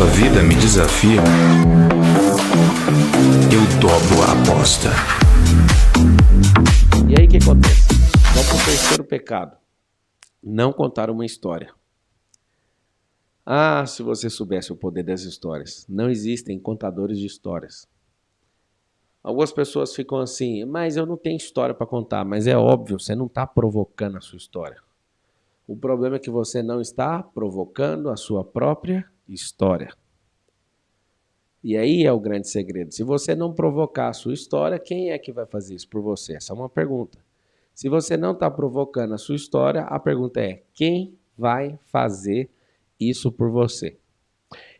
Quando a vida me desafia, eu dobro a aposta. E aí o que acontece? Vamos para o terceiro pecado. Não contar uma história. Ah, se você soubesse o poder das histórias. Não existem contadores de histórias. Algumas pessoas ficam assim, mas eu não tenho história para contar. Mas é óbvio, você não está provocando a sua história. O problema é que você não está provocando a sua própria história. E aí é o grande segredo. Se você não provocar a sua história, quem é que vai fazer isso por você? Essa é uma pergunta. Se você não está provocando a sua história, a pergunta é: quem vai fazer isso por você?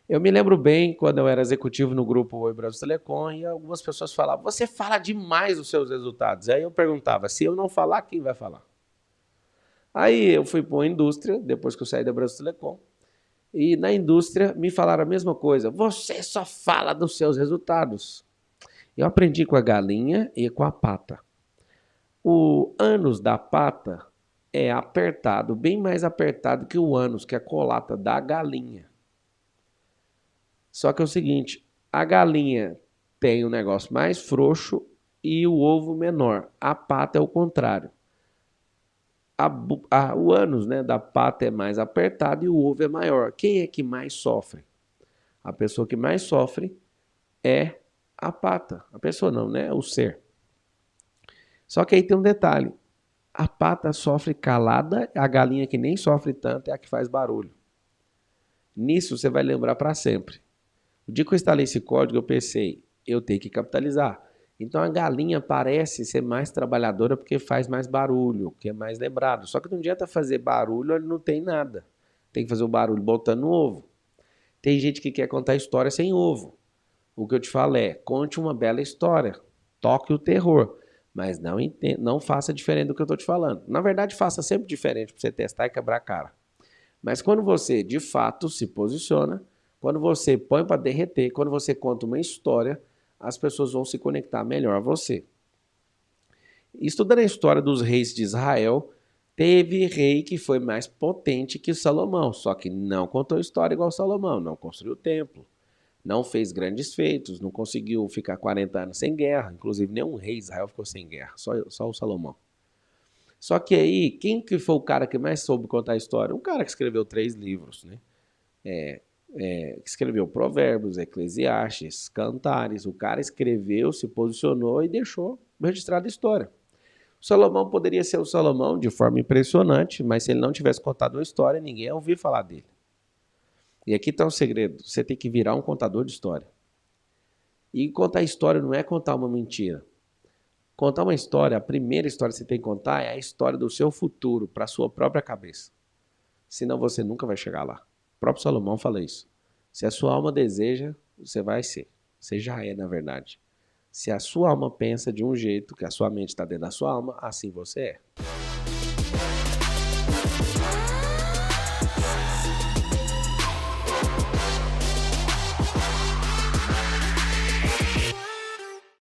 Eu me lembro bem quando eu era executivo no grupo Oi Brasil Telecom e algumas pessoas falavam: você fala demais os seus resultados. Aí eu perguntava: se eu não falar, quem vai falar? Aí eu fui para uma indústria, depois que eu saí da Brasil Telecom, e na indústria me falaram a mesma coisa: você só fala dos seus resultados. Eu aprendi com a galinha e com a pata. O ânus da pata é apertado, bem mais apertado que o ânus, que é a colata da galinha. Só que é o seguinte, a galinha tem um negócio mais frouxo e o ovo menor. A pata é o contrário. O ânus, né, da pata é mais apertado e o ovo é maior. Quem é que mais sofre? A pessoa que mais sofre é a pata. A pessoa não, né? O ser. Só que aí tem um detalhe. A pata sofre calada, a galinha que nem sofre tanto é a que faz barulho. Nisso você vai lembrar para sempre. O dia que eu instalei esse código, eu pensei, eu tenho que capitalizar. Então a galinha parece ser mais trabalhadora porque faz mais barulho, porque é mais lembrado. Só que não adianta fazer barulho, ele não tem nada. Tem que fazer o barulho botando ovo. Tem gente que quer contar história sem ovo. O que eu te falo é, conte uma bela história, toque o terror, mas não faça diferente do que eu estou te falando. Na verdade, faça sempre diferente para você testar e quebrar a cara. Mas quando você, de fato, se posiciona, quando você põe para derreter, quando você conta uma história, as pessoas vão se conectar melhor a você. Estudando a história dos reis de Israel, teve rei que foi mais potente que Salomão, só que não contou história igual Salomão, não construiu o templo, não fez grandes feitos, não conseguiu ficar 40 anos sem guerra, inclusive nenhum rei de Israel ficou sem guerra, só o Salomão. Só que aí, quem que foi o cara que mais soube contar a história? Um cara que escreveu 3 livros, né? Que escreveu Provérbios, Eclesiastes, Cantares. O cara escreveu, se posicionou e deixou registrada a história. O Salomão poderia ser o Salomão de forma impressionante, mas se ele não tivesse contado uma história, ninguém ia ouvir falar dele. E aqui está o segredo, você tem que virar um contador de história. E contar história não é contar uma mentira. Contar uma história, a primeira história que você tem que contar é a história do seu futuro, para a sua própria cabeça. Senão você nunca vai chegar lá. O próprio Salomão fala isso. Se a sua alma deseja, você vai ser. Você já é, na verdade. Se a sua alma pensa de um jeito, que a sua mente está dentro da sua alma, assim você é.